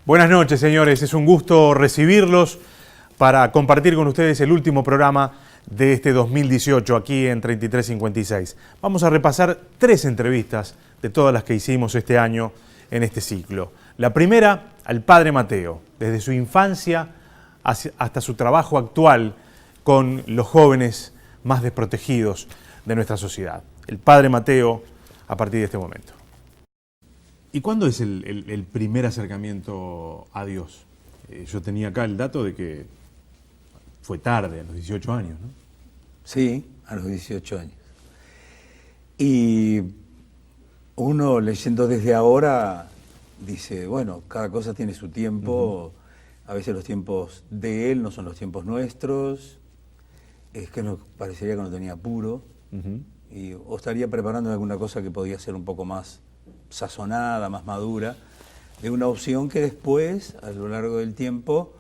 Buenas noches, señores. Es un gusto recibirlos para compartir con ustedes el último programa de este 2018 aquí en 3356. Vamos a repasar 3 entrevistas de todas las que hicimos este año en este ciclo. La primera al Padre Mateo, desde su infancia hasta su trabajo actual con los jóvenes más desprotegidos de nuestra sociedad. El Padre Mateo a partir de este momento. ¿Y cuándo es el primer acercamiento a Dios? Yo tenía acá el dato de que fue tarde, a los 18 años, ¿no? Sí, a los 18 años. Y uno leyendo desde ahora dice, bueno, cada cosa tiene su tiempo, a veces los tiempos de él no son los tiempos nuestros, es que nos parecería que no tenía apuro, o estaría preparando alguna cosa que podía ser un poco más sazonada, más madura, de una opción que después, a lo largo del tiempo,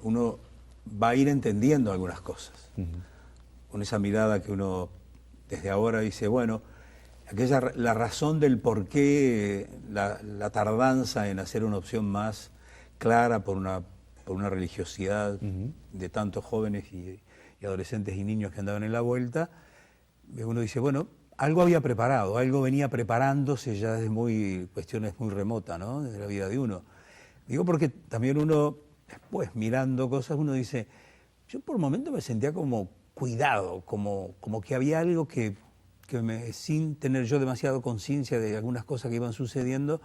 uno va a ir entendiendo algunas cosas. Con esa mirada que uno desde ahora dice, bueno, la razón del por qué la tardanza en hacer una opción más clara por una religiosidad de tantos jóvenes y adolescentes y niños que andaban en la vuelta, uno dice, bueno, algo había preparado, algo venía preparándose ya desde cuestiones muy remotas, ¿no? De la vida de uno. Digo porque también uno, después mirando cosas, uno dice, yo por un momento me sentía como cuidado, como que había algo que sin tener yo demasiado conciencia de algunas cosas que iban sucediendo,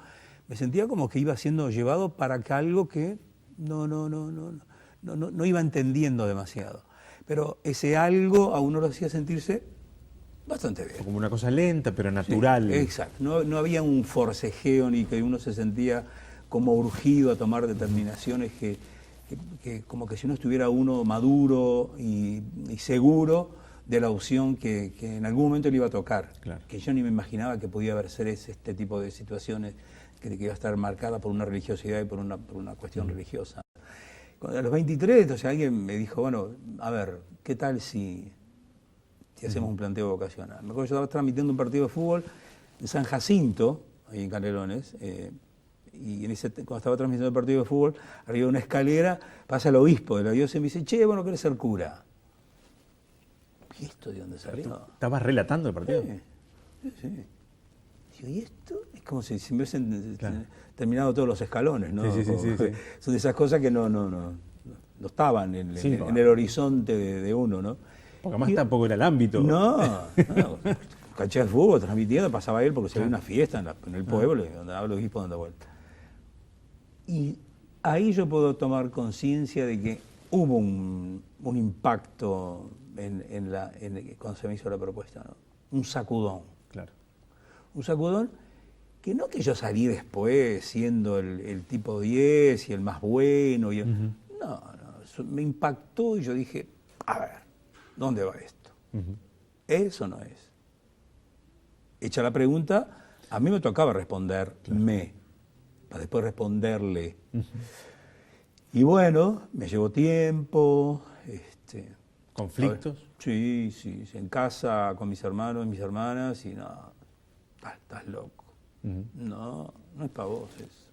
me sentía como que iba siendo llevado para que algo que no iba entendiendo demasiado. Pero ese algo a uno lo hacía sentirse bastante bien. Como una cosa lenta, pero natural. Sí, exacto. No había un forcejeo ni que uno se sentía como urgido a tomar determinaciones que como que si uno estuviera uno maduro y seguro de la opción que en algún momento le iba a tocar. Claro. Que yo ni me imaginaba que podía ser este tipo de situaciones que iba a estar marcada por una religiosidad y por una cuestión religiosa. Cuando a los 23, entonces alguien me dijo, bueno, a ver, ¿qué tal si hacemos un planteo vocacional? Me acuerdo que yo estaba transmitiendo un partido de fútbol en San Jacinto, ahí en Canelones, y cuando estaba transmitiendo el partido de fútbol, arriba de una escalera, pasa el obispo de la diócesis y me dice, che, bueno, ¿querés ser cura? ¿Y esto de dónde salió? ¿Estabas relatando el partido? Sí. Digo, ¿y esto? Es como si me hubiesen terminado todos los escalones, ¿no? Sí. Son de esas cosas que no estaban en el horizonte de uno, ¿no? Porque además tampoco era el ámbito. No. Cancha de fútbol, transmitiendo, pasaba él porque se había una fiesta en el pueblo, donde andaba el obispo dando vuelta. Y ahí yo puedo tomar conciencia de que hubo un impacto cuando se me hizo la propuesta, ¿no? Un sacudón. Claro. Un sacudón que no que yo salí después siendo el tipo 10 y el más bueno. No, me impactó y yo dije, a ver, ¿dónde va esto? ¿Es o no es? Hecha la pregunta, a mí me tocaba responderme, para después responderle. Y bueno, me llevó tiempo. ¿Conflictos? Sí, en casa con mis hermanos y mis hermanas, y no, estás loco. No es para vos eso.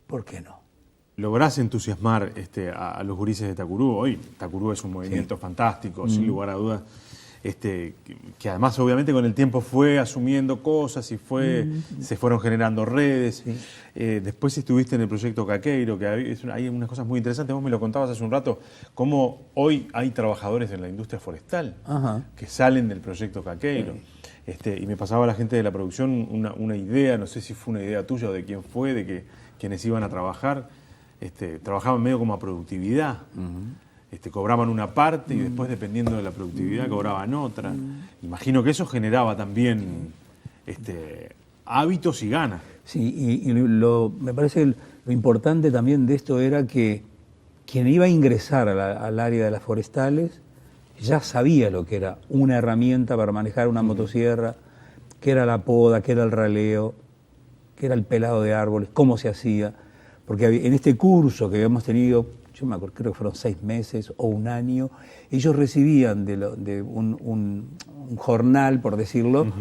¿Por qué no? Lográs entusiasmar a los gurises de Tacurú. Hoy Tacurú es un movimiento fantástico, sin lugar a dudas, que además obviamente con el tiempo fue asumiendo cosas y se fueron generando redes. Sí. Después estuviste en el proyecto Caqueiro, que hay unas cosas muy interesantes. Vos me lo contabas hace un rato, cómo hoy hay trabajadores en la industria forestal que salen del proyecto Caqueiro. Y me pasaba la gente de la producción una idea, no sé si fue una idea tuya o de quién fue, de que quienes iban a trabajar trabajaban medio como a productividad. Cobraban una parte y después, dependiendo de la productividad, cobraban otra. Imagino que eso generaba también hábitos y ganas. Sí, me parece que lo importante también de esto era que quien iba a ingresar al área de las forestales ya sabía lo que era una herramienta para manejar una motosierra, qué era la poda, qué era el raleo, qué era el pelado de árboles, cómo se hacía. Porque en este curso que habíamos tenido, yo me acuerdo, creo que fueron 6 meses o un año, ellos recibían de un jornal, por decirlo,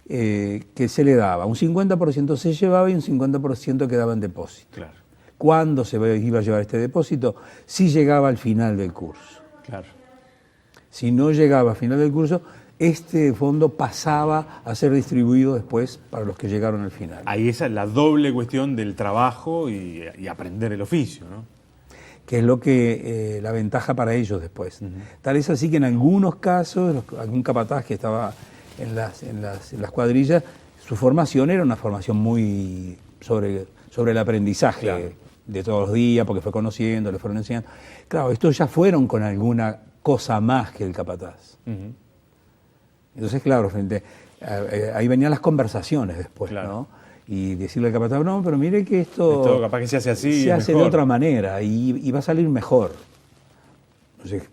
que se le daba. Un 50% se llevaba y un 50% quedaba en depósito. Claro. ¿Cuándo se iba a llevar este depósito? Si llegaba al final del curso. Claro. Si no llegaba al final del curso, este fondo pasaba a ser distribuido después para los que llegaron al final. Ahí esa es la doble cuestión del trabajo y aprender el oficio, ¿no? Que es lo que la ventaja para ellos después. Tal es así que en algunos casos, algún capataz que estaba en las cuadrillas, su formación era una formación muy sobre el aprendizaje, claro, de todos los días, porque fue conociendo, le fueron enseñando. Claro, estos ya fueron con alguna cosa más que el capataz. Entonces, claro, ahí venían las conversaciones después, claro, ¿no? Y decirle al capataz, no, pero mire que esto capaz que se hace así, se hace de otra manera y va a salir mejor. Entonces,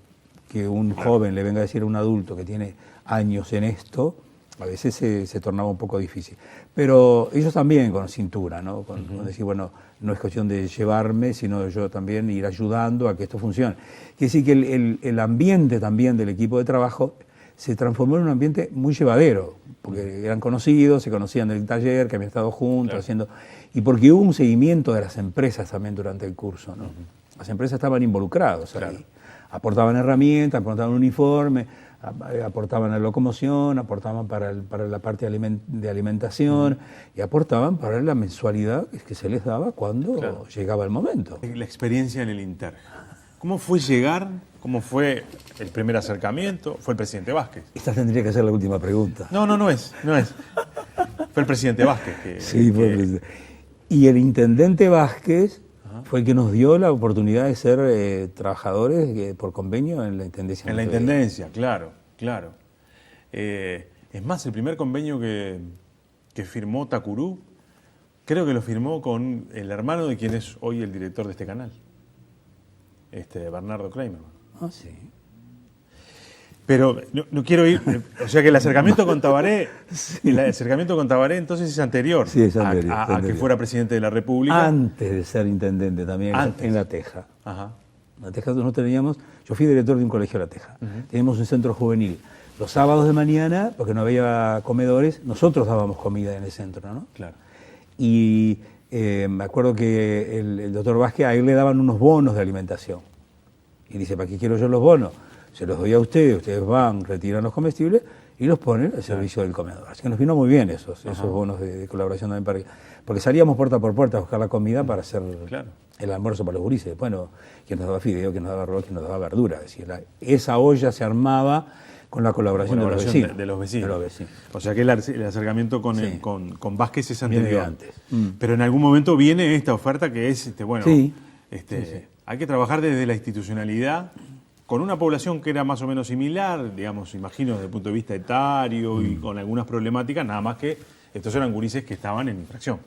que un joven le venga a decir a un adulto que tiene años en esto, a veces se tornaba un poco difícil. Pero ellos también con cintura, ¿no? Con decir, bueno, no es cuestión de llevarme, sino yo también ir ayudando a que esto funcione. Quiere decir que el ambiente también del equipo de trabajo se transformó en un ambiente muy llevadero, porque eran conocidos, se conocían del taller, que habían estado juntos, claro, haciendo... Y porque hubo un seguimiento de las empresas también durante el curso, ¿no? Las empresas estaban involucradas ahí. Claro. Aportaban herramientas, aportaban uniforme, aportaban la locomoción, aportaban para la parte de alimentación y aportaban para la mensualidad que se les daba cuando, claro, llegaba el momento. La experiencia en el Inter. ¿Cómo fue llegar? ¿Cómo fue el primer acercamiento? ¿Fue el presidente Vázquez? Esta tendría que ser la última pregunta. No es. Fue el presidente Vázquez. Sí, fue el presidente. Y el intendente Vázquez fue el que nos dio la oportunidad de ser trabajadores por convenio en la Intendencia. En la Intendencia, claro. Es más, el primer convenio que firmó Tacurú, creo que lo firmó con el hermano de quien es hoy el director de este canal, Bernardo Kleimerman. Ah, sí. Pero no quiero ir, o sea que el acercamiento con Tabaré, sí, el acercamiento con Tabaré entonces es anterior, sí, es anterior, a que fuera presidente de la República. Antes de ser intendente también, en La Teja. Ajá. En La Teja nosotros teníamos, yo fui director de un colegio de La Teja, teníamos un centro juvenil. Los sábados de mañana, porque no había comedores, nosotros dábamos comida en el centro, ¿no? Claro. Y me acuerdo que el doctor Vázquez, a él le daban unos bonos de alimentación. Y dice, ¿para qué quiero yo los bonos? Se los doy a ustedes van, retiran los comestibles y los ponen al servicio del comedor. Así que nos vino muy bien esos bonos de colaboración también, porque salíamos puerta por puerta a buscar la comida para hacer el almuerzo para los gurises. Bueno, quien nos daba fideo, quien nos daba arroz, quien nos daba verdura. Es decir, esa olla se armaba con la colaboración de los vecinos. O sea que el acercamiento con Vázquez es anterior. Viene antes. Pero en algún momento viene esta oferta que es, hay que trabajar desde la institucionalidad con una población que era más o menos similar, digamos, imagino desde el punto de vista etario y con algunas problemáticas, nada más que estos eran gurises que estaban en infracción.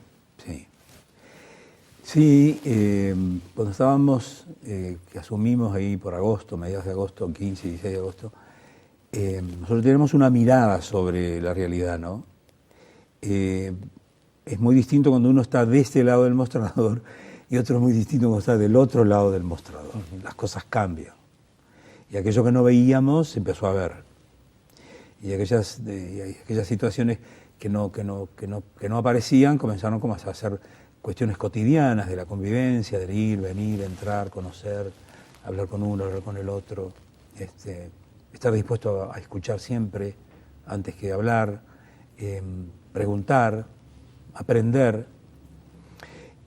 Sí. Sí, cuando estábamos, que asumimos ahí por agosto, mediados de agosto, 15 y 16 de agosto, nosotros tenemos una mirada sobre la realidad, ¿no? Es muy distinto cuando uno está de este lado del mostrador y otro es muy distinto cuando está del otro lado del mostrador. Las cosas cambian. Y aquello que no veíamos se empezó a ver. Y aquellas situaciones que no aparecían comenzaron como a ser cuestiones cotidianas de la convivencia, del ir, venir, entrar, conocer, hablar con uno, hablar con el otro, estar dispuesto a escuchar siempre antes que hablar, preguntar, aprender.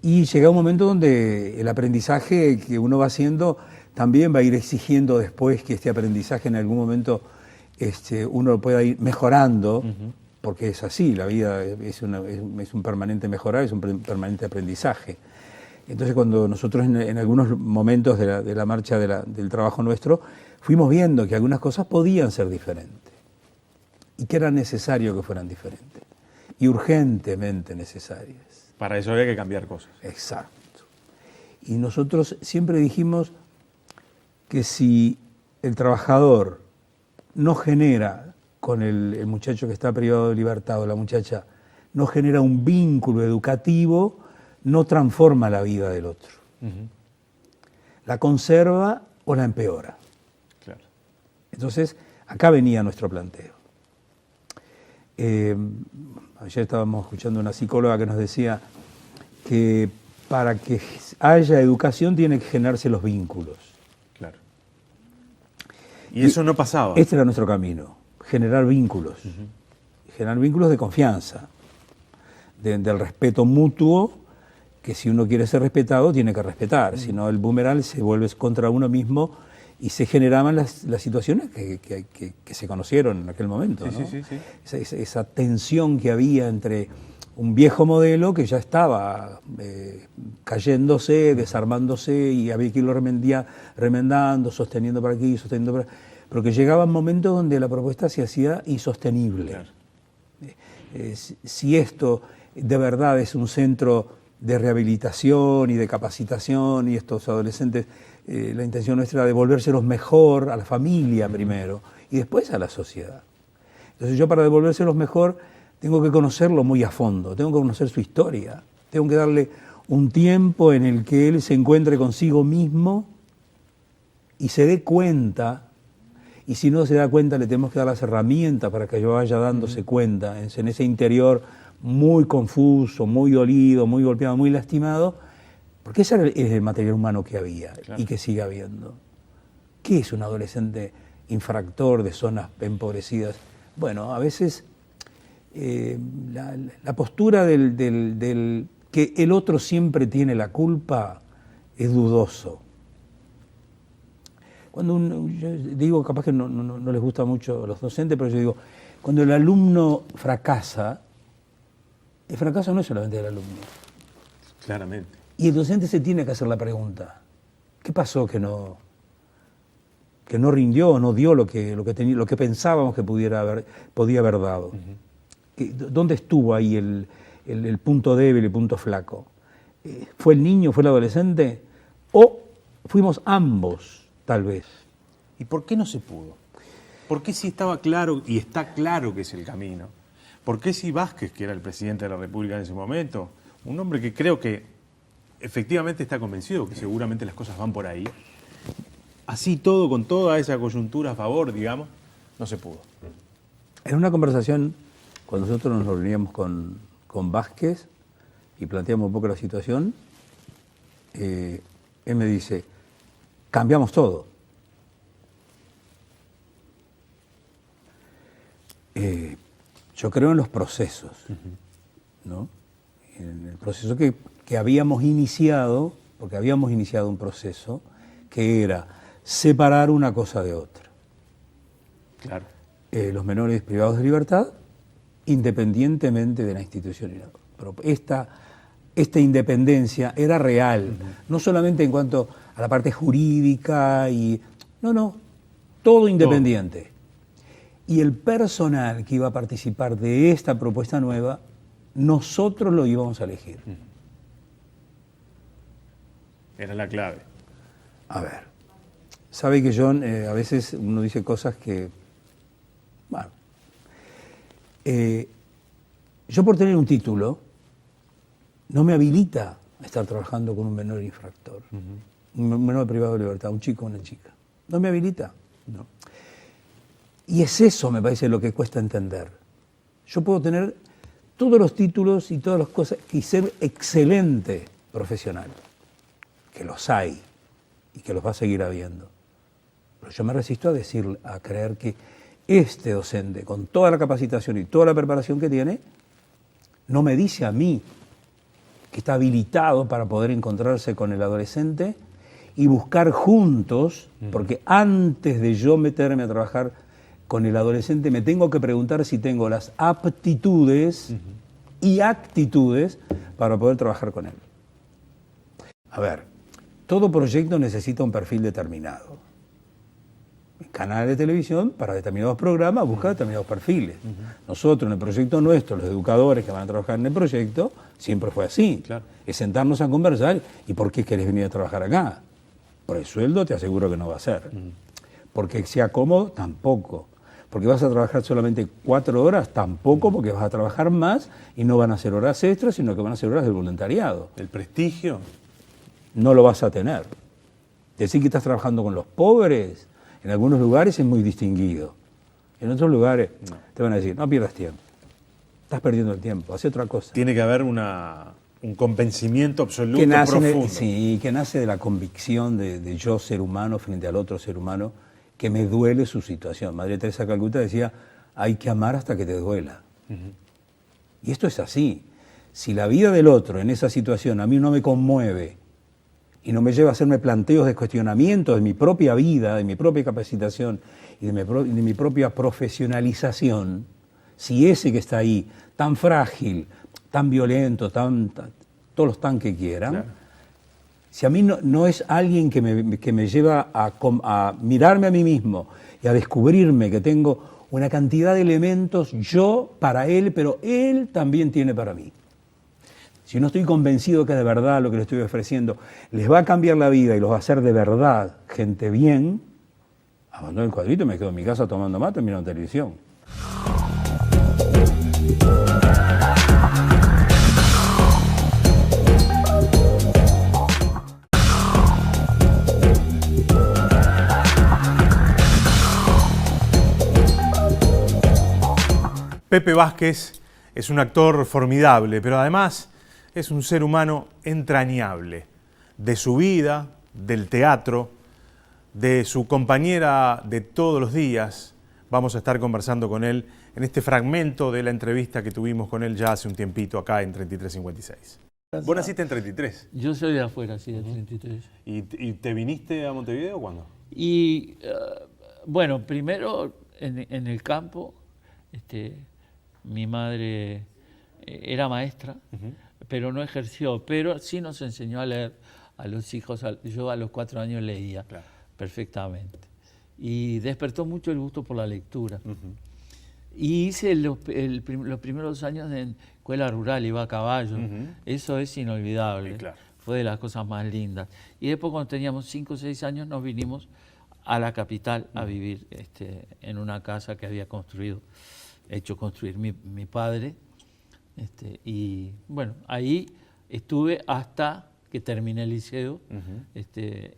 Y llega un momento donde el aprendizaje que uno va haciendo también va a ir exigiendo después que este aprendizaje en algún momento uno lo pueda ir mejorando, porque es así, la vida es un permanente mejorar, es un permanente aprendizaje. Entonces cuando nosotros en algunos momentos de la marcha del trabajo nuestro, fuimos viendo que algunas cosas podían ser diferentes y que era necesario que fueran diferentes y urgentemente necesarias. Para eso había que cambiar cosas. Exacto. Y nosotros siempre dijimos que si el trabajador no genera con el muchacho que está privado de libertad o la muchacha, no genera un vínculo educativo, no transforma la vida del otro. La conserva o la empeora. Claro. Entonces, acá venía nuestro planteo. Ayer estábamos escuchando una psicóloga que nos decía que para que haya educación tiene que generarse los vínculos. Claro. Y eso no pasaba. Este era nuestro camino, generar vínculos. Generar vínculos de confianza, del respeto mutuo, que si uno quiere ser respetado, tiene que respetar. Si no, el boomerang se vuelve contra uno mismo y se generaban las situaciones que se conocieron en aquel momento, ¿no? Esa tensión que había entre un viejo modelo que ya estaba cayéndose, desarmándose, y había que irlo remendando, sosteniendo por aquí, sosteniendo por allá, pero que llegaban momentos donde la propuesta se hacía insostenible. Claro. Si esto de verdad es un centro de rehabilitación y de capacitación, y estos adolescentes, la intención nuestra era devolvérselos mejor a la familia primero y después a la sociedad. Entonces yo, para devolvérselos mejor, tengo que conocerlo muy a fondo, tengo que conocer su historia, tengo que darle un tiempo en el que él se encuentre consigo mismo y se dé cuenta. Y si no se da cuenta, le tenemos que dar las herramientas para que yo vaya dándose cuenta en ese interior muy confuso, muy dolido, muy golpeado, muy lastimado, porque ese es el material humano que había, claro, y que sigue habiendo. ¿Qué es un adolescente infractor de zonas empobrecidas? Bueno, a veces la postura del que el otro siempre tiene la culpa es dudoso. Cuando yo digo, capaz que no les gusta mucho a los docentes, pero yo digo, cuando el alumno fracasa, el fracaso no es solamente del alumno. Claramente. Y el docente se tiene que hacer la pregunta, ¿qué pasó que no rindió, no dio lo que pensábamos que podía haber dado? ¿Dónde estuvo ahí el punto débil, el punto flaco? ¿Fue el niño, fue el adolescente? ¿O fuimos ambos? Tal vez. ¿Y por qué no se pudo? ¿Por qué si estaba claro, y está claro que es el camino? ¿Por qué si Vázquez, que era el presidente de la República en ese momento, un hombre que creo que efectivamente está convencido que seguramente las cosas van por ahí, así todo, con toda esa coyuntura a favor, digamos, no se pudo? En una conversación, cuando nosotros nos reuníamos con Vázquez y planteamos un poco la situación, él me dice, cambiamos todo. Yo creo en los procesos, ¿no? En el proceso que habíamos iniciado, porque habíamos iniciado un proceso que era separar una cosa de otra. Claro. Los menores privados de libertad, independientemente de la institución. Pero esta independencia era real, no solamente en cuanto a la parte jurídica todo independiente. Y el personal que iba a participar de esta propuesta nueva, nosotros lo íbamos a elegir. Era la clave. A ver, sabe que John, a veces uno dice cosas que, bueno, yo por tener un título no me habilita a estar trabajando con un menor infractor. Un menor privado de libertad, un chico o una chica. No me habilita. No. Y es eso, me parece, lo que cuesta entender. Yo puedo tener todos los títulos y todas las cosas y ser excelente profesional, que los hay y que los va a seguir habiendo. Pero yo me resisto a creer que este docente, con toda la capacitación y toda la preparación que tiene, no me dice a mí que está habilitado para poder encontrarse con el adolescente y buscar juntos, porque antes de yo meterme a trabajar con el adolescente me tengo que preguntar si tengo las aptitudes y actitudes para poder trabajar con él. A ver, todo proyecto necesita un perfil determinado. En canales de televisión, para determinados programas, busca determinados perfiles. Nosotros, en el proyecto nuestro, los educadores que van a trabajar en el proyecto, siempre fue así. Claro. Es sentarnos a conversar. ¿Y por qué querés venir a trabajar acá? Por el sueldo te aseguro que no va a ser. Porque sea cómodo, tampoco. Porque vas a trabajar solamente 4 horas, tampoco, porque vas a trabajar más y no van a ser horas extras, sino que van a ser horas del voluntariado. ¿El prestigio? No lo vas a tener. Decir que estás trabajando con los pobres, en algunos lugares es muy distinguido. En otros lugares te van a decir, no pierdas tiempo. estás perdiendo el tiempo, hace otra cosa. Tiene que haber un convencimiento absoluto, Que nace profundo. sí, que nace de la convicción de yo, ser humano, frente al otro ser humano, que me duele su situación. Madre Teresa de Calcuta decía, hay que amar hasta que te duela. Y esto es así. Si la vida del otro en esa situación a mí no me conmueve y no me lleva a hacerme planteos de cuestionamiento de mi propia vida, de mi propia capacitación y de mi propia profesionalización, si ese que está ahí, tan frágil, tan violento, todos los tan que quieran, claro. Si a mí no es alguien que me lleva a mirarme a mí mismo y a descubrirme que tengo una cantidad de elementos yo para él, pero él también tiene para mí. Si no estoy convencido que de verdad lo que le estoy ofreciendo les va a cambiar la vida y los va a hacer de verdad gente bien, abandono el cuadrito y me quedo en mi casa tomando mate y mirando televisión. Pepe Vázquez es un actor formidable, pero además es un ser humano entrañable. De su vida, del teatro, de su compañera de todos los días, vamos a estar conversando con él en este fragmento de la entrevista que tuvimos con él ya hace un tiempito acá en 3356. ¿Vos naciste en 33? Yo soy de afuera, sí, de 33. ¿Y te viniste a Montevideo cuándo? Y bueno, primero en el campo, mi madre era maestra, pero no ejerció, pero sí nos enseñó a leer a los hijos. Yo a los 4 años leía perfectamente. Y despertó mucho el gusto por la lectura. Y hice los primeros años en escuela rural, iba a caballo. Eso es inolvidable. Claro. Fue de las cosas más lindas. Y después cuando teníamos 5 o 6 años nos vinimos a la capital a vivir en una casa que había hecho construir mi padre. Y bueno, ahí estuve hasta que terminé el liceo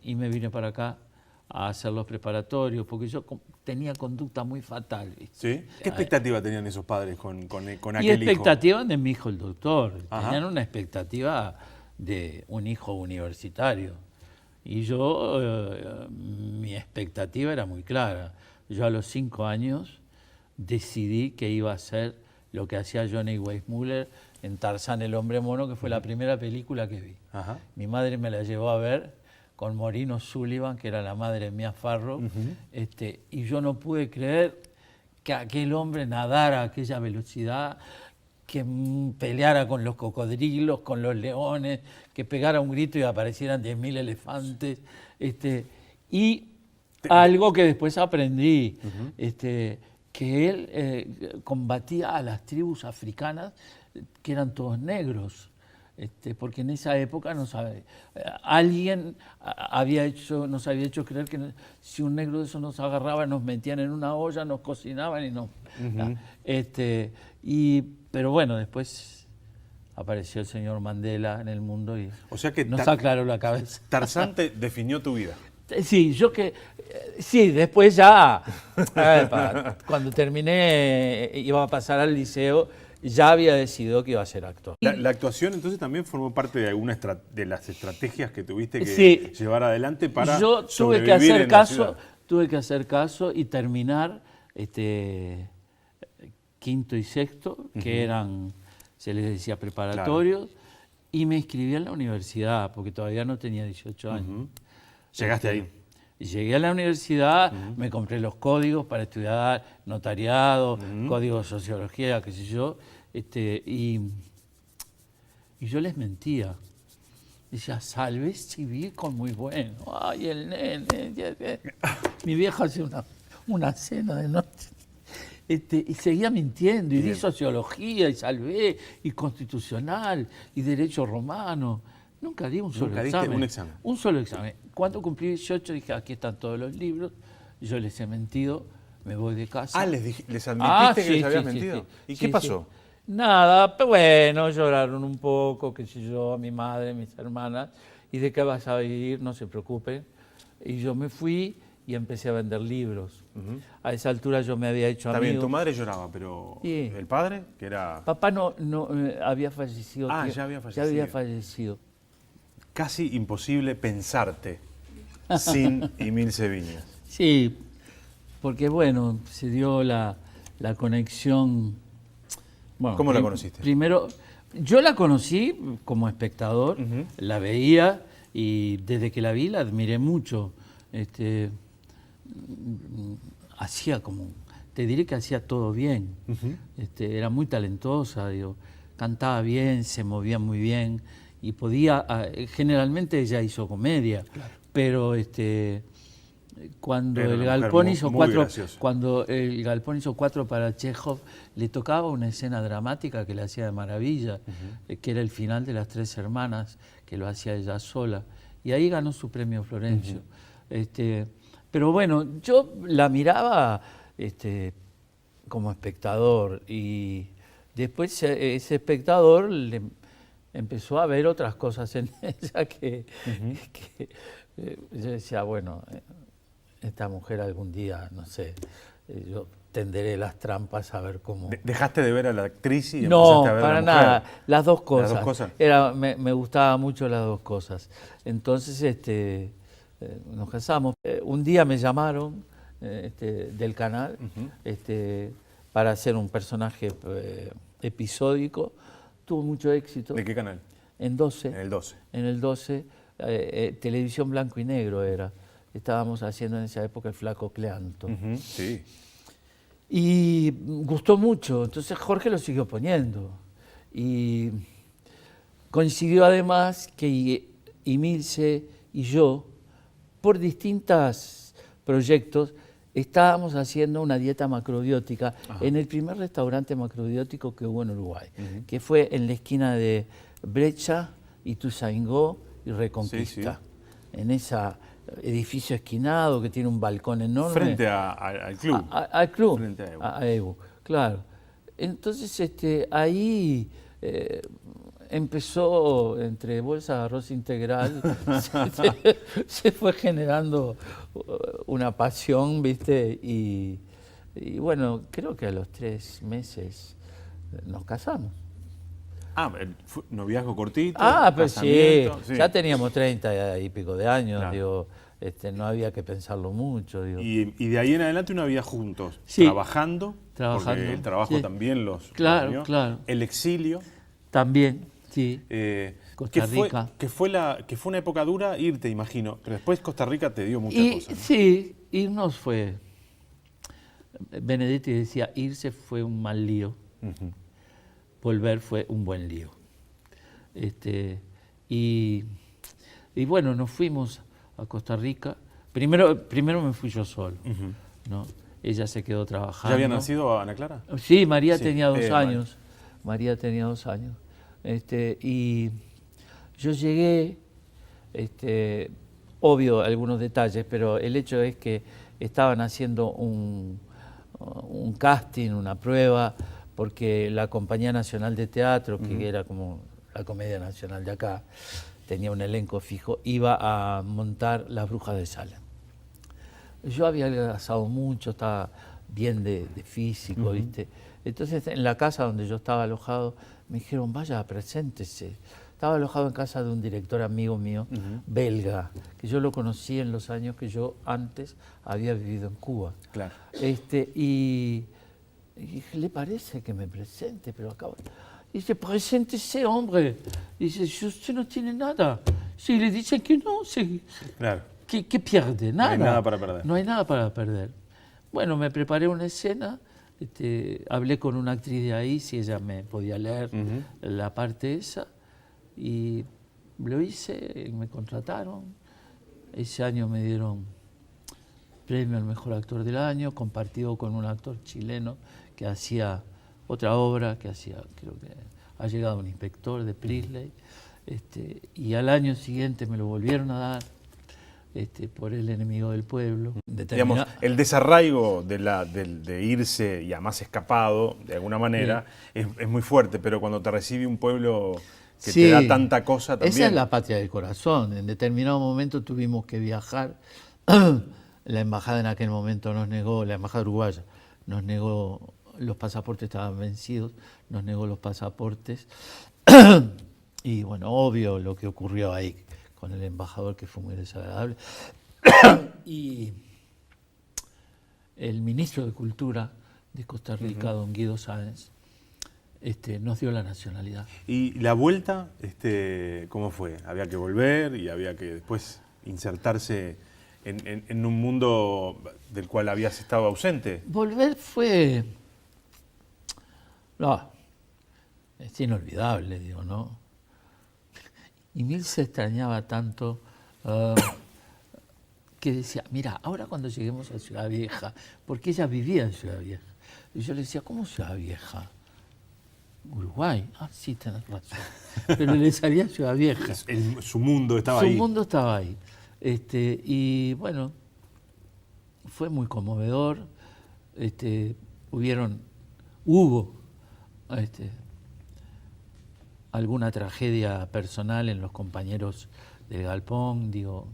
y me vine para acá a hacer los preparatorios, porque yo tenía conducta muy fatal. ¿Sí? ¿Qué expectativa tenían esos padres con aquel hijo? Y expectativa de mi hijo el doctor. Tenían una expectativa de un hijo universitario. Y yo, mi expectativa era muy clara. Yo a los 5 años decidí que iba a hacer lo que hacía Johnny Weissmuller en Tarzán el hombre mono, que fue la primera película que vi. Mi madre me la llevó a ver con Maureen O'Sullivan, que era la madre de Mia Farrow, y yo no pude creer que aquel hombre nadara a aquella velocidad, que peleara con los cocodrilos, con los leones, que pegara un grito y aparecieran 10.000 elefantes. Y algo que después aprendí, que él combatía a las tribus africanas que eran todos negros, porque en esa época alguien nos había hecho creer que si un negro de eso nos agarraba, nos metían en una olla, nos cocinaban y nos... pero bueno, después apareció el señor Mandela en el mundo y nos aclaró la cabeza. Tarzán te definió tu vida. Sí, sí, después ya, cuando terminé, iba a pasar al liceo, ya había decidido que iba a ser actor. La actuación entonces también formó parte de alguna de las estrategias que tuviste que llevar adelante para sobrevivir en la ciudad. Tuve que hacer caso y terminar quinto y sexto, que se les decía preparatorios, y me inscribí en la universidad, porque todavía no tenía 18 años. ¿Llegaste ahí? Llegué a la universidad, me compré los códigos para estudiar notariado, código de sociología, qué sé yo, y yo les mentía. Decía, Salves Civil con muy bueno. Ay, el nene. Mi vieja hacía una cena de noche. Y seguía mintiendo, y di sociología, y salvé, y constitucional, y derecho romano. Nunca di un solo examen. Un solo examen. Cuando cumplí 18 dije, aquí están todos los libros, yo les he mentido, me voy de casa. ¿Les admitiste que les habías mentido? Sí. ¿Y qué pasó? Nada, pero bueno, lloraron un poco, qué sé yo, mi madre, mis hermanas, y de qué vas a vivir, no se preocupen. Y yo me fui y empecé a vender libros. A esa altura yo me había hecho Está amigo. bien, tu madre lloraba, pero Sí. el padre, que era Papá no había fallecido. Ah, tío. ya había fallecido. Ya había fallecido. casi imposible pensarte sin Emilce Viñas. Sí, porque bueno, se dio la conexión. Bueno, ¿Cómo la conociste? Primero, yo la conocí como espectador, la veía y desde que la vi la admiré mucho. Hacía como, te diré que hacía todo bien. Era muy talentosa, digo, cantaba bien, se movía muy bien y podía, generalmente ella hizo comedia, claro. Pero cuando el Galpón hizo cuatro para Chekhov, le tocaba una escena dramática que le hacía de maravilla, que era el final de Las Tres Hermanas, que lo hacía ella sola, y ahí ganó su premio Florencio. Pero bueno, yo la miraba como espectador, y después ese espectador le empezó a ver otras cosas en ella que yo decía, bueno, esta mujer algún día, no sé, yo tenderé las trampas a ver cómo... ¿Dejaste de ver a la actriz y no, empezaste a ver a la mujer? para nada, las dos cosas. ¿Las dos cosas? Me gustaba mucho las dos cosas. Entonces nos casamos. Un día me llamaron del canal para hacer un personaje episódico. Tuvo mucho éxito. ¿De qué canal? En 12. En el 12. En el 12, televisión blanco y negro era. Estábamos haciendo en esa época El Flaco Cleanto. Sí. Y gustó mucho, entonces Jorge lo siguió poniendo. Y coincidió además que Emilce y yo, por distintos proyectos, estábamos haciendo una dieta macrobiótica en el primer restaurante macrobiótico que hubo en Uruguay, que fue en la esquina de Brecha, Ituzaingó y Reconquista. Sí. En ese edificio esquinado que tiene un balcón enorme. Frente al club. Al club. Frente a Evo. A Evo, claro. Entonces ahí empezó, entre bolsas de arroz integral, se fue generando una pasión, ¿viste? Y bueno, creo que a los 3 meses nos casamos. Noviazgo cortito. Pues sí, ya teníamos 30 y pico de años, claro. Digo, no había que pensarlo mucho. Digo. Y de ahí en adelante una vida juntos, sí. trabajando, porque el trabajo también los claro, claro. El exilio. También, sí. Costa Rica. Que fue una época dura irte, imagino, pero después Costa Rica te dio muchas cosas, ¿no? Sí, irnos fue... Benedetti decía, irse fue un mal lío. Volver fue un buen lío. Y bueno, nos fuimos a Costa Rica. Primero me fui yo solo, ¿no? Ella se quedó trabajando. ¿Ya había nacido Ana Clara? Sí, María tenía 2 años. María tenía 2 años. Y yo llegué, obvio algunos detalles, pero el hecho es que estaban haciendo un casting, una prueba, porque la Compañía Nacional de Teatro, que era como la Comedia Nacional de acá, tenía un elenco fijo, iba a montar Las Brujas de Salem. Yo había adelgazado mucho, estaba bien de físico, ¿viste? Entonces, en la casa donde yo estaba alojado, me dijeron, vaya, preséntese. Estaba alojado en casa de un director amigo mío, belga, que yo lo conocí en los años que yo antes había vivido en Cuba. Claro. Y dije, ¿le parece que me presente? Pero acabo... Dice, preséntese, hombre. Dice, usted no tiene nada. Si le dicen que no, claro. ¿Qué pierde? Nada. No hay nada para perder. No hay nada para perder. Bueno, me preparé una escena, hablé con una actriz de ahí, si ella me podía leer la parte esa, y lo hice, y me contrataron. Ese año me dieron premio al mejor actor del año, compartido con un actor chileno que hacía otra obra, creo que Ha llegado un inspector de Priestley, y al año siguiente me lo volvieron a dar por El enemigo del pueblo. Digamos, el desarraigo de irse y además escapado, de alguna manera, es muy fuerte, pero cuando te recibe un pueblo que te da tanta cosa también... Esa es la patria del corazón. En determinado momento tuvimos que viajar La embajada en aquel momento nos negó, la embajada uruguaya nos negó, los pasaportes estaban vencidos, nos negó los pasaportes. Y bueno, obvio lo que ocurrió ahí con el embajador, que fue muy desagradable. Y el ministro de Cultura de Costa Rica, don Guido Sáenz, nos dio la nacionalidad. ¿Y la vuelta, cómo fue? ¿Había que volver y había que después insertarse en un mundo del cual habías estado ausente? Volver fue... No, es inolvidable, digo, ¿no? Y Milce extrañaba tanto que decía, mira, ahora cuando lleguemos a Ciudad Vieja, porque ella vivía en Ciudad Vieja, y yo le decía, ¿cómo Ciudad Vieja? Uruguay. Ah, sí, tenés razón. Pero le salía Ciudad Vieja. Su mundo estaba ahí. Su mundo estaba ahí. Y bueno, fue muy conmovedor. Hubo alguna tragedia personal en los compañeros del Galpón, digo,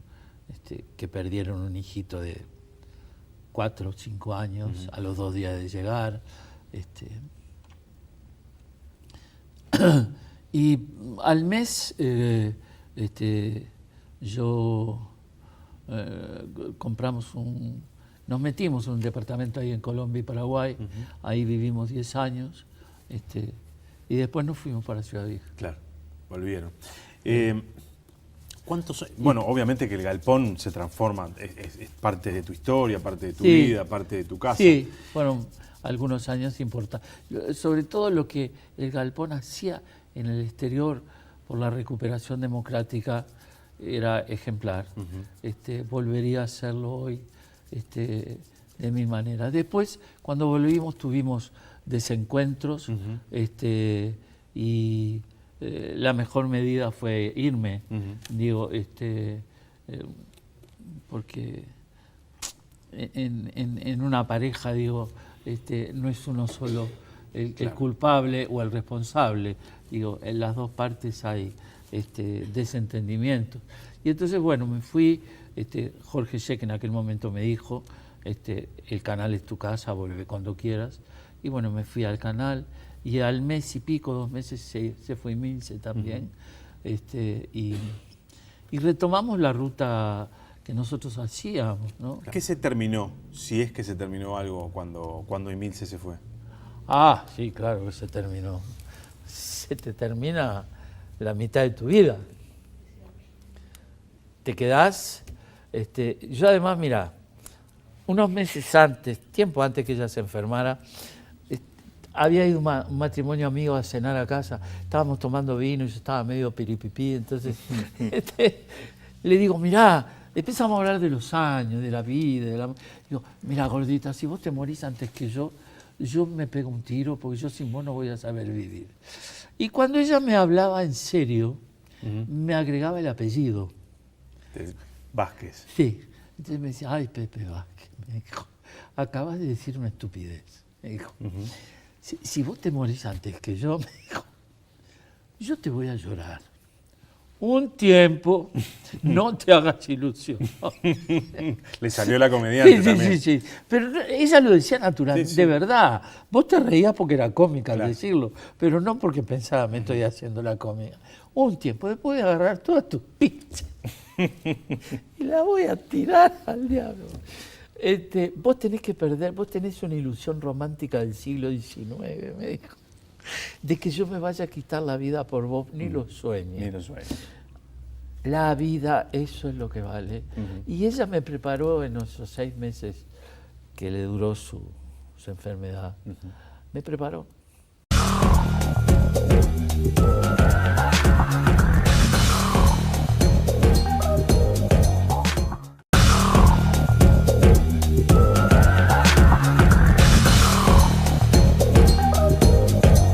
que perdieron un hijito de 4 o 5 años a los 2 días de llegar. Y al mes nos metimos en un departamento ahí en Colombia y Paraguay, ahí vivimos 10 años, y después nos fuimos para Ciudad Vieja. Claro, volvieron. Bueno, obviamente que el Galpón se transforma, es parte de tu historia, parte de tu vida, parte de tu casa. Sí, fueron algunos años importantes. Sobre todo lo que el Galpón hacía en el exterior por la recuperación democrática era ejemplar. Volvería a hacerlo hoy de mi manera. Después, cuando volvimos, tuvimos desencuentros y la mejor medida fue irme, digo, porque en una pareja, digo, no es uno solo el culpable o el responsable, digo, en las dos partes hay desentendimientos. Y entonces, bueno, me fui, Jorge Sheck en aquel momento me dijo, el canal es tu casa, vuelve cuando quieras, y bueno, me fui al canal, y al mes y pico, 2 meses, se fue Milce también, y retomamos la ruta que nosotros hacíamos, ¿no? ¿Qué se terminó, si es que se terminó algo cuando Emilce se fue? Ah, sí, claro que se terminó. Se te termina la mitad de tu vida. Te quedás... yo además, mira, unos meses antes, tiempo antes que ella se enfermara, había ido un matrimonio amigo a cenar a casa, estábamos tomando vino y yo estaba medio piripipí, entonces le digo, mirá, empezamos a hablar de los años, de la vida, digo, mirá, gordita, si vos te morís antes que yo me pego un tiro porque yo sin vos no voy a saber vivir. Y cuando ella me hablaba en serio, me agregaba el apellido. Vázquez. Sí. Entonces me decía, ay, Pepe Vázquez, me dijo, acabas de decir una estupidez. Me dijo, si vos te morís antes que yo, me dijo, yo te voy a llorar. Un tiempo, no te hagas ilusión. Le salió la comediante sí, también. Sí. Pero ella lo decía natural, de verdad. Vos te reías porque era cómica al decirlo, pero no porque pensaba, me estoy haciendo la cómica. Un tiempo, después voy a agarrar todas tus pizzas y la voy a tirar al diablo. Vos tenés que perder, vos tenés una ilusión romántica del siglo XIX, me dijo, de que yo me vaya a quitar la vida por vos, ni lo sueñes. Ni lo sueñes. La vida, eso es lo que vale. Y ella me preparó en esos 6 meses que le duró su enfermedad. Me preparó.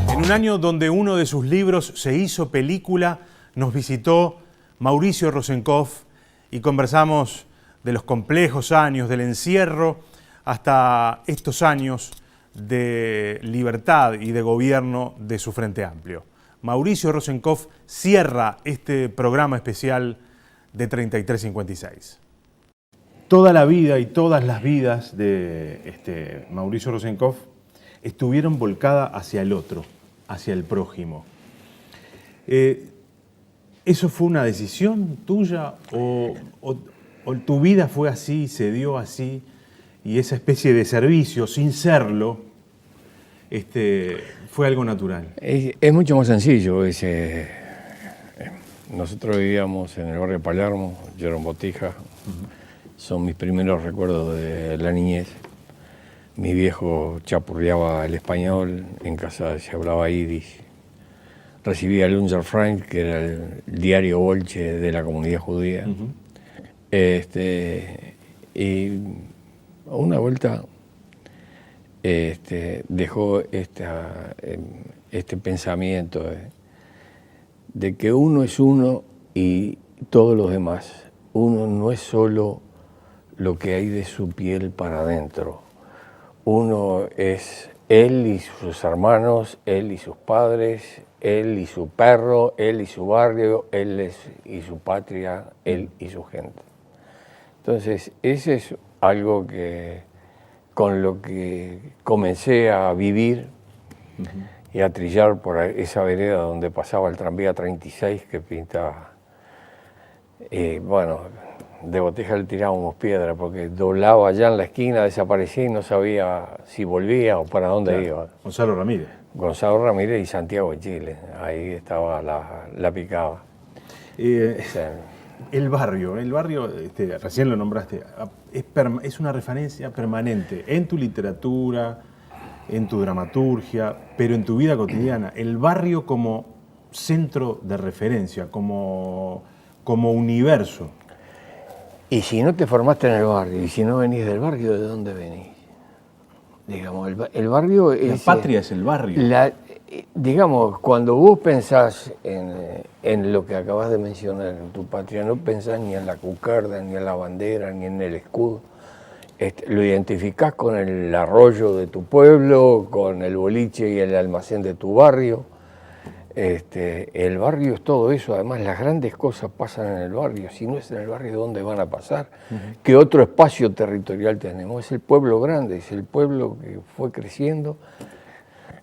En un año donde uno de sus libros se hizo película, nos visitó Mauricio Rosenkopf y conversamos de los complejos años del encierro hasta estos años de libertad y de gobierno de su Frente Amplio. Mauricio Rosenkopf cierra este programa especial de 3356. toda la vida y todas las vidas de Mauricio Rosenkopf estuvieron volcadas hacia el otro, hacia el prójimo. ¿Eso fue una decisión tuya o tu vida fue así, se dio así, y esa especie de servicio, sin serlo, fue algo natural? Es mucho más sencillo. Nosotros vivíamos en el barrio Palermo, yo era en Botija. Son mis primeros recuerdos de la niñez. Mi viejo chapurreaba el español, en casa se hablaba yiddish. Recibía el Unserfreund, que era el diario bolche de la comunidad judía. Y una vuelta dejó este pensamiento de que uno es uno y todos los demás. Uno no es solo lo que hay de su piel para adentro. Uno es él y sus hermanos, él y sus padres, él y su perro, él y su barrio, él y su patria, él y su gente. Entonces, ese es algo con lo que comencé a vivir y a trillar por esa vereda donde pasaba el tranvía 36 que pintaba. Bueno, de Botija le tirábamos piedra porque doblaba allá en la esquina, desaparecía y no sabía si volvía o para dónde iba. Gonzalo Ramírez. Gonzalo Ramírez y Santiago de Chile, ahí estaba la picada. El barrio, recién lo nombraste, es una referencia permanente en tu literatura, en tu dramaturgia, pero en tu vida cotidiana. El barrio como centro de referencia, como universo. Y si no te formaste en el barrio, y si no venís del barrio, ¿de dónde venís? Digamos, el barrio es... La patria es el barrio. Digamos, cuando vos pensás en lo que acabas de mencionar, en tu patria, no pensás ni en la cucarda, ni en la bandera, ni en el escudo. Lo identificás con el arroyo de tu pueblo, con el boliche y el almacén de tu barrio. El barrio es todo eso, además las grandes cosas pasan en el barrio. Si no es en el barrio, ¿dónde van a pasar? ¿Qué otro espacio territorial tenemos? Es el pueblo grande, es el pueblo que fue creciendo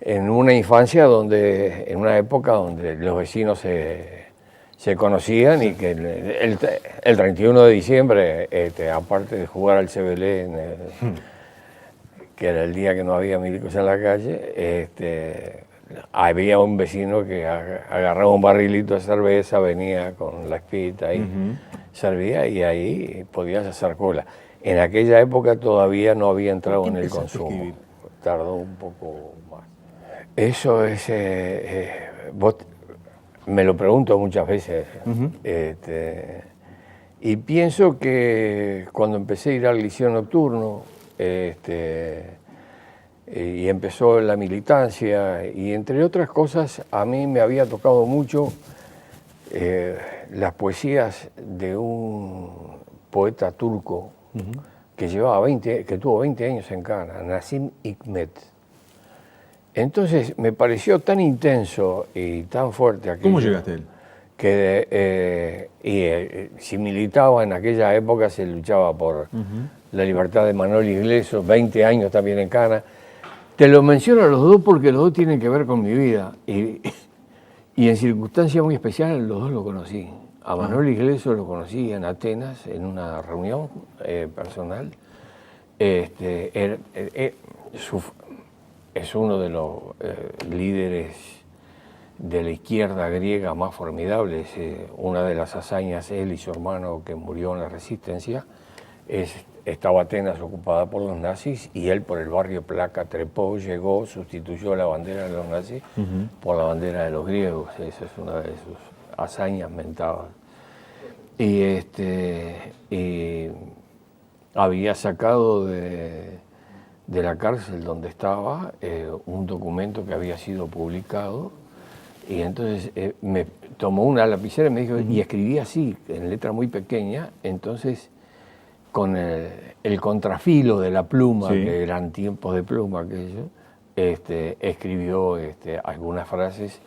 en una infancia en una época donde los vecinos se conocían y que el 31 de diciembre, aparte de jugar al CBL, que era el día que no había milicos en la calle, había un vecino que agarraba un barrilito de cerveza, venía con la espita y servía, y ahí podías hacer cola. En aquella época todavía no había entrado en el consumo. Tardó un poco más. Eso es... vos me lo pregunto muchas veces. Y pienso que cuando empecé a ir al liceo nocturno, y empezó la militancia, y entre otras cosas, a mí me había tocado mucho las poesías de un poeta turco que tuvo 20 años en Cana, Nazım Hikmet. Entonces me pareció tan intenso y tan fuerte aquello. ¿Cómo llegaste a él? Que si militaba en aquella época, se luchaba por la libertad de Manuel Iglesias, 20 años también en Cana. Te lo menciono a los dos porque los dos tienen que ver con mi vida. Y en circunstancias muy especiales los dos lo conocí. A Manuel Iglesias lo conocí en Atenas, en una reunión personal. Es uno de los líderes de la izquierda griega más formidables. Una de las hazañas, él y su hermano que murió en la resistencia, estaba Atenas ocupada por los nazis y él por el barrio Placa trepó, llegó, sustituyó la bandera de los nazis por la bandera de los griegos. Esa es una de sus hazañas mentadas. Y había sacado de la cárcel donde estaba un documento que había sido publicado, y entonces me tomó una lapicera y me dijo, y escribí así, en letra muy pequeña, entonces con el contrafilo de la pluma, que eran tiempos de pluma aquello, escribió algunas frases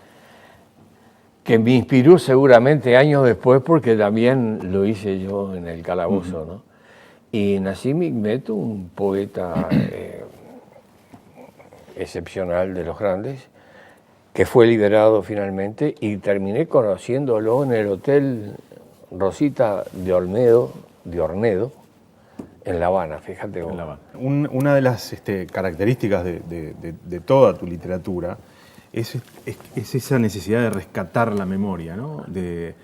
que me inspiró seguramente años después, porque también lo hice yo en el calabozo, ¿no? Y Nazim Hikmet, un poeta excepcional de los grandes, que fue liberado finalmente, y terminé conociéndolo en el Hotel Rosita de Ornedo, en La Habana, fíjate vos. En La Habana. Una de las características de toda tu literatura es esa necesidad de rescatar la memoria, ¿no? De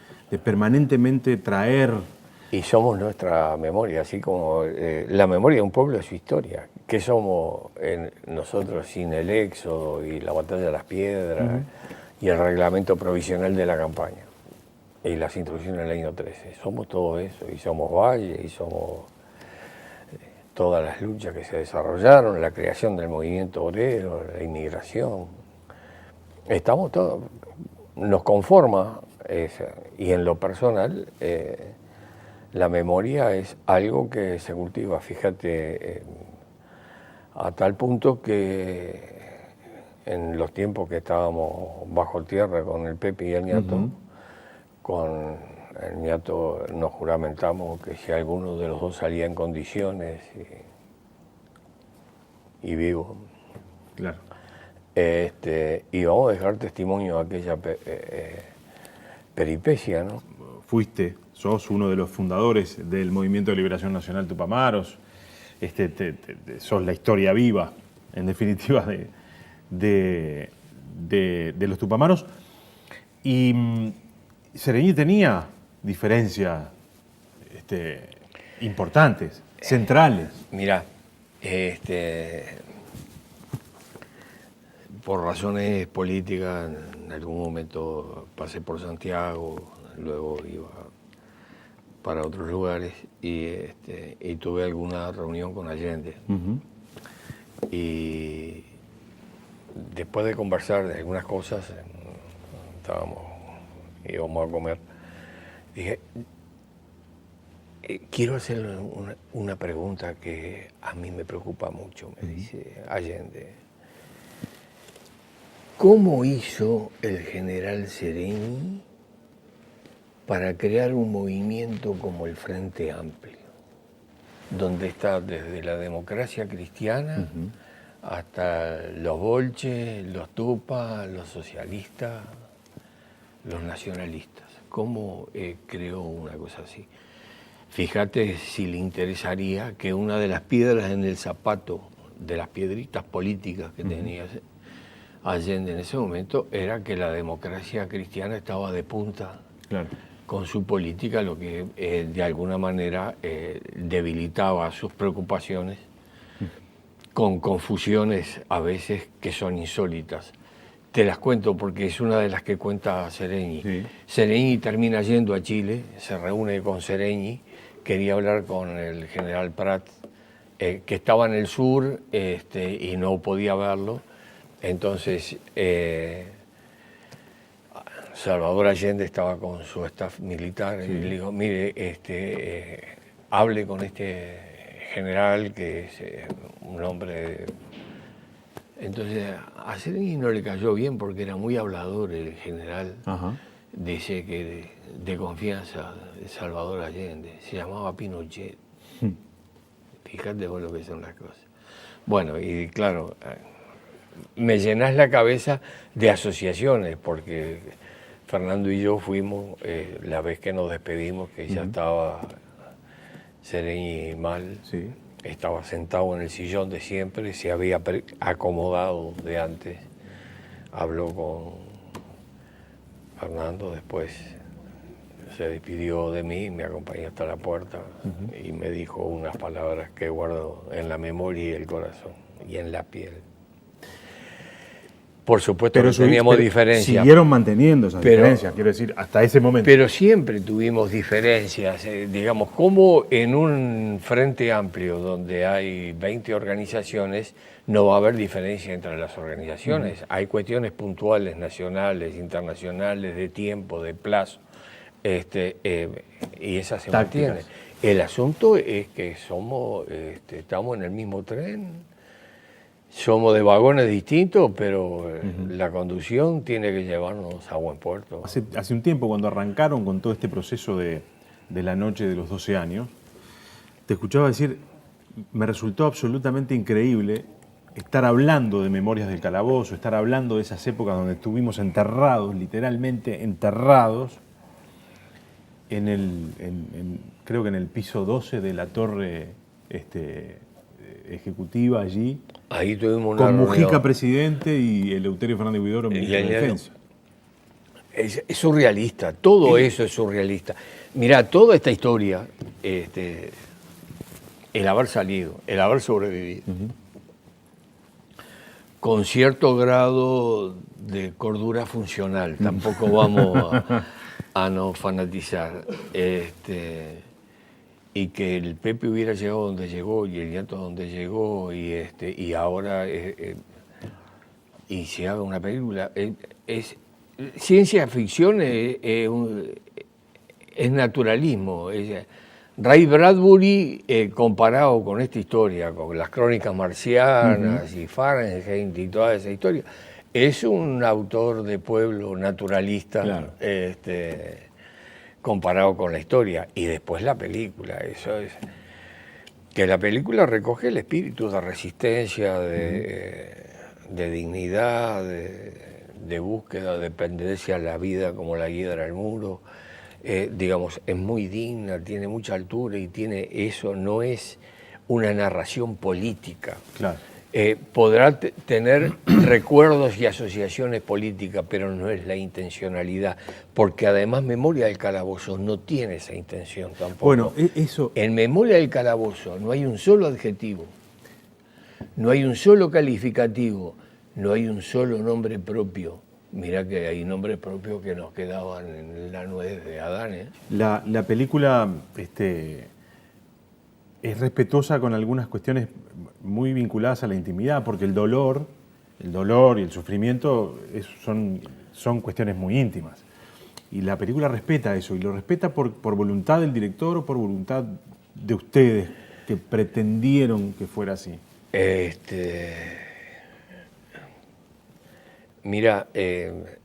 permanentemente traer... Y somos nuestra memoria, así como la memoria de un pueblo es su historia. ¿Qué somos nosotros sin el éxodo y la batalla de las piedras y el reglamento provisional de la campaña y las instrucciones del año 13? Somos todo eso, y somos Valle, y somos todas las luchas que se desarrollaron, la creación del movimiento obrero, la inmigración. Estamos todos, nos conforma, y en lo personal, la memoria es algo que se cultiva, fíjate, a tal punto que en los tiempos que estábamos bajo tierra con el Pepe y el Ñato, con el Ñato nos juramentamos que si alguno de los dos salía en condiciones y vivo, Claro. íbamos a dejar testimonio de aquella peripecia, ¿no? Sos uno de los fundadores del Movimiento de Liberación Nacional Tupamaros, sos la historia viva, en definitiva, de los tupamaros. Y Seregni tenía diferencias importantes, centrales. Mirá, por razones políticas, en algún momento pasé por Santiago, luego iba para otros lugares y tuve alguna reunión con Allende. Y después de conversar de algunas cosas, íbamos a comer, dije, quiero hacerle una pregunta que a mí me preocupa mucho, me dice Allende. ¿Cómo hizo el general Seregni para crear un movimiento como el Frente Amplio, donde está desde la democracia cristiana hasta los bolches, los tupas, los socialistas, los nacionalistas? ¿Cómo creó una cosa así? Fíjate si le interesaría que una de las piedras en el zapato, de las piedritas políticas que tenía Allende en ese momento, era que la democracia cristiana estaba de punta. Claro. Con su política, lo que de alguna manera debilitaba sus preocupaciones, con confusiones a veces que son insólitas. Te las cuento porque es una de las que cuenta Seregni. Sí. Seregni termina yendo a Chile, se reúne con Seregni, quería hablar con el general Prat, que estaba en el sur y no podía verlo. Entonces, Salvador Allende estaba con su staff militar y le dijo, mire, hable con este general que es un hombre... Entonces a Seregni no le cayó bien porque era muy hablador el general. Dice que de confianza de Salvador Allende, se llamaba Pinochet. Fíjate vos lo que son las cosas. Bueno, y claro, me llenás la cabeza de asociaciones porque Fernando y yo fuimos, la vez que nos despedimos, que ya estaba Seregni mal, estaba sentado en el sillón de siempre, se había acomodado de antes, habló con Fernando, después se despidió de mí, me acompañó hasta la puerta y me dijo unas palabras que guardo en la memoria y el corazón y en la piel. Por supuesto que teníamos diferencias. Siguieron manteniendo esas diferencias, quiero decir, hasta ese momento. Pero siempre tuvimos diferencias, digamos, como en un frente amplio donde hay 20 organizaciones, no va a haber diferencia entre las organizaciones. Hay cuestiones puntuales, nacionales, internacionales, de tiempo, de plazo, y esas se mantienen. El asunto es que somos, estamos en el mismo tren. Somos de vagones distintos, pero la conducción tiene que llevarnos a buen puerto. Hace un tiempo, cuando arrancaron con todo este proceso de la noche de los 12 años, te escuchaba decir, me resultó absolutamente increíble estar hablando de Memorias del Calabozo, estar hablando de esas épocas donde estuvimos enterrados, literalmente enterrados, creo que en el piso 12 de la torre ejecutiva allí. Ahí tuvimos una con Mujica reunión. presidente y Eleuterio Fernández Huidobro, ministro de Defensa. Es surrealista, todo eso es surrealista. Mirá, toda esta historia, el haber salido, el haber sobrevivido, con cierto grado de cordura funcional, tampoco vamos a no fanatizar, y que el Pepe hubiera llegado donde llegó y el Nieto donde llegó y ahora y se haga una película, es ciencia ficción, es naturalismo. Ray Bradbury, comparado con esta historia, con las Crónicas Marcianas y Fahrenheit y toda esa historia, es un autor de pueblo naturalista, claro, comparado con la historia. Y después la película, eso es... Que la película recoge el espíritu de resistencia, de dignidad, de búsqueda, de dependencia a la vida como la hiedra al muro. Digamos, es muy digna, tiene mucha altura y tiene eso, no es una narración política. Claro. Podrá tener recuerdos y asociaciones políticas, pero no es la intencionalidad, porque además Memoria del Calabozo no tiene esa intención tampoco. Bueno, eso... En Memoria del Calabozo no hay un solo adjetivo, no hay un solo calificativo, no hay un solo nombre propio. Mirá que hay nombres propios que nos quedaban en la nuez de Adán, ¿eh? La película es respetuosa con algunas cuestiones muy vinculadas a la intimidad, porque el dolor y el sufrimiento son cuestiones muy íntimas. Y la película respeta eso, y lo respeta por voluntad del director o por voluntad de ustedes, que pretendieron que fuera así. Mira,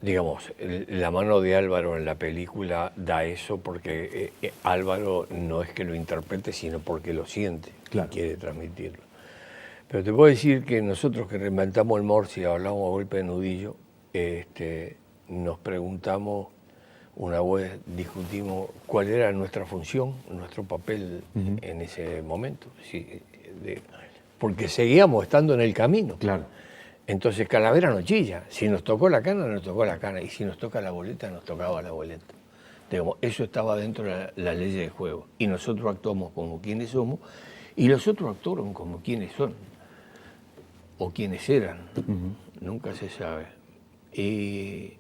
digamos, la mano de Álvaro en la película da eso porque Álvaro no es que lo interprete, sino porque lo siente, claro, y quiere transmitirlo. Pero te puedo decir que nosotros que reinventamos el Morsi y hablamos a golpe de nudillo, nos preguntamos una vez, discutimos cuál era nuestra función, nuestro papel en ese momento, porque seguíamos estando en el camino. Claro. Entonces Calavera no chilla. Si nos tocó la cana, nos tocó la cana. Y si nos toca la boleta, nos tocaba la boleta. Digamos, eso estaba dentro de la ley del juego. Y nosotros actuamos como quienes somos y los otros actuaron como quienes son. O quienes eran. Nunca se sabe. Y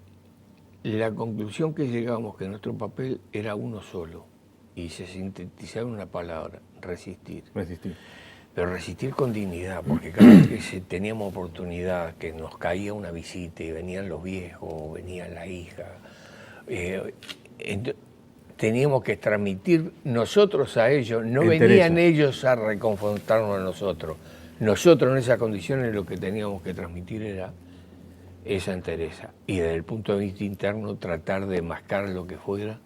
la conclusión que llegamos que nuestro papel era uno solo. Y se sintetizaba en una palabra: resistir. Resistir. Pero resistir con dignidad, porque cada vez que teníamos oportunidad, que nos caía una visita y venían los viejos, venía la hija, teníamos que transmitir nosotros a ellos, no venían ellos a reconfortarnos a nosotros. Nosotros en esas condiciones lo que teníamos que transmitir era esa entereza. Y desde el punto de vista interno tratar de mascar lo que fuera,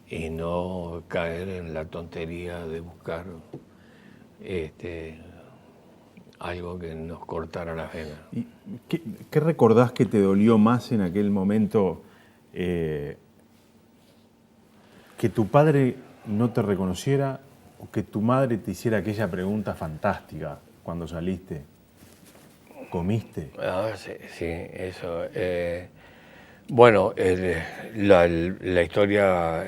y no caer en la tontería de buscar algo que nos cortara las venas. ¿Y qué recordás que te dolió más en aquel momento? ¿Que tu padre no te reconociera o que tu madre te hiciera aquella pregunta fantástica cuando saliste? ¿Comiste? Sí, eso. Bueno, la historia...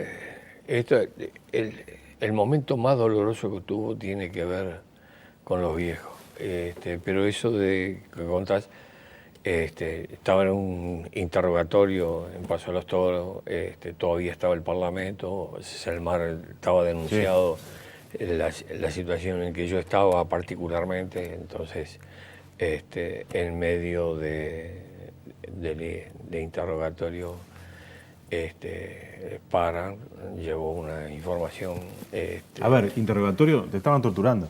el momento más doloroso que tuvo tiene que ver con los viejos. Pero eso de que contás, estaba en un interrogatorio en Paso de los Toros, todavía estaba el Parlamento, Selmar estaba denunciado, la situación en que yo estaba particularmente, entonces en medio de interrogatorio paran, llevó una información. A ver, interrogatorio, te estaban torturando.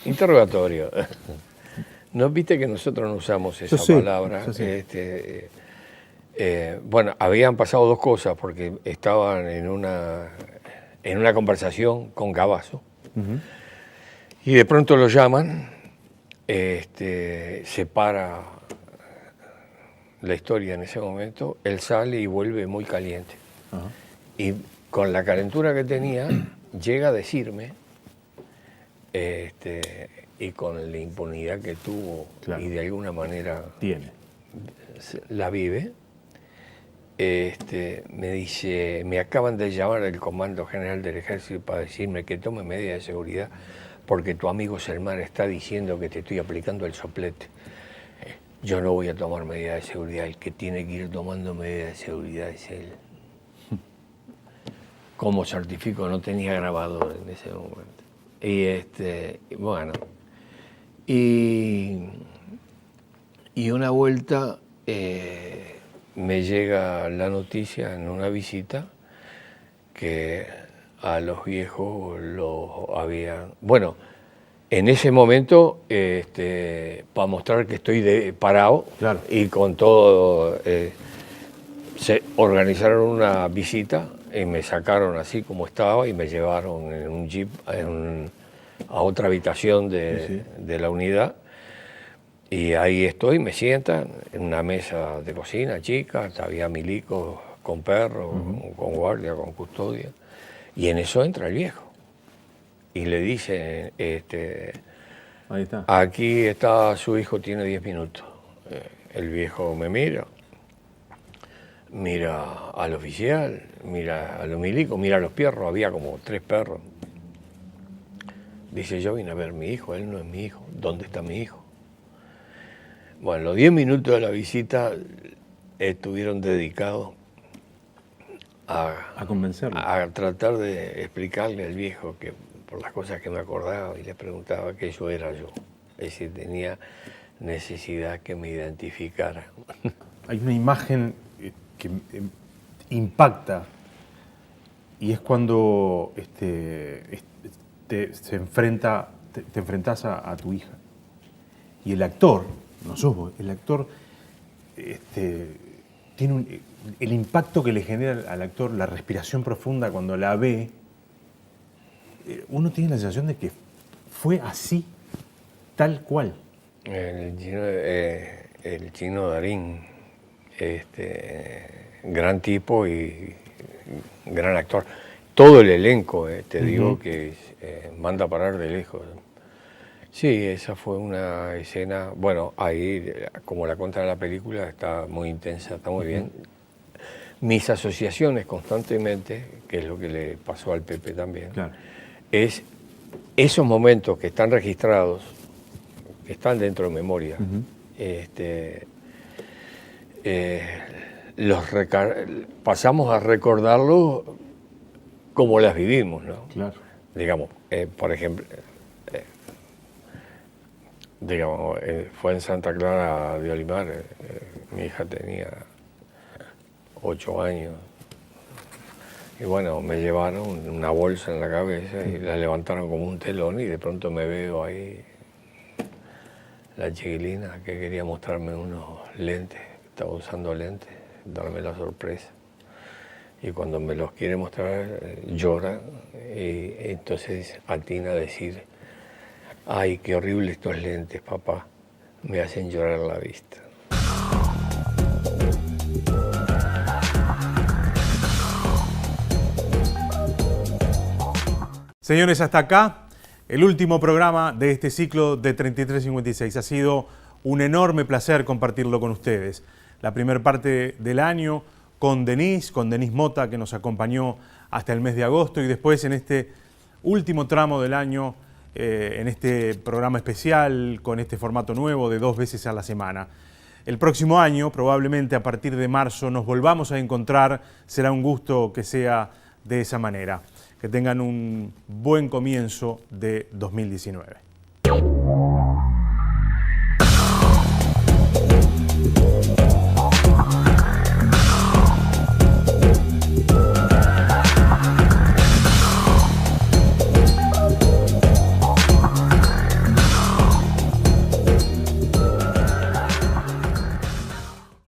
Interrogatorio. ¿No viste que nosotros no usamos esa palabra? Bueno, habían pasado dos cosas, porque estaban en en una conversación con Cavazo, y de pronto lo llaman, se para la historia en ese momento, él sale y vuelve muy caliente. Y con la calentura que tenía, llega a decirme, y con la impunidad que tuvo, claro, y de alguna manera la vive, me dice, me acaban de llamar del Comando General del Ejército para decirme que tome medidas de seguridad porque tu amigo Selmán está diciendo que te estoy aplicando el soplete. Yo no voy a tomar medidas de seguridad, el que tiene que ir tomando medidas de seguridad es él. Como certifico, no tenía grabador en ese momento. Y bueno, y una vuelta me llega la noticia en una visita que a los viejos los habían... Bueno, en ese momento, para mostrar que estoy parado, claro, y con todo, se organizaron una visita y me sacaron así como estaba y me llevaron en un jeep a otra habitación de la unidad. Y ahí estoy, me sientan en una mesa de cocina chica, había milicos con perros, con guardia, con custodia. Y en eso entra el viejo. Y le dice, ahí está. Aquí está su hijo, tiene 10 minutos. El viejo me mira al oficial, mira a los milicos, mira a los perros, había como 3 perros. Dice, yo vine a ver a mi hijo, él no es mi hijo, ¿dónde está mi hijo? Bueno, los 10 minutos de la visita estuvieron dedicados a convencerlo, a tratar de explicarle al viejo que por las cosas que me acordaba y le preguntaba que yo era yo. Es decir, tenía necesidad que me identificara. Hay una imagen que impacta y es cuando te enfrentas a tu hija. Y el actor, no sos vos, el actor tiene el impacto que le genera al actor, la respiración profunda cuando la ve, uno tiene la sensación de que fue así, tal cual. El chino Darín, gran tipo y gran actor. Todo el elenco, te digo que manda a parar de lejos. Sí, esa fue una escena, bueno, ahí, como la cuenta de la película, está muy intensa, está muy bien. Mis asociaciones constantemente, que es lo que le pasó al Pepe también, claro, es esos momentos que están registrados, que están dentro de memoria, pasamos a recordarlos como las vivimos, ¿no? Claro. Digamos, por ejemplo, fue en Santa Clara de Olimar, mi hija tenía 8 años, y bueno, me llevaron una bolsa en la cabeza y la levantaron como un telón y de pronto me veo ahí la chiquilina que quería mostrarme unos lentes, estaba usando lentes, darme la sorpresa. Y cuando me los quiere mostrar, llora y entonces atina a decir, ay, qué horrible estos lentes, papá, me hacen llorar la vista. Señores, hasta acá el último programa de este ciclo de 3356. Ha sido un enorme placer compartirlo con ustedes. La primera parte del año con Denise Mota, que nos acompañó hasta el mes de agosto, y después en este último tramo del año, en este programa especial, con este formato nuevo de 2 veces a la semana. El próximo año, probablemente a partir de marzo, nos volvamos a encontrar. Será un gusto que sea de esa manera. Que tengan un buen comienzo de 2019.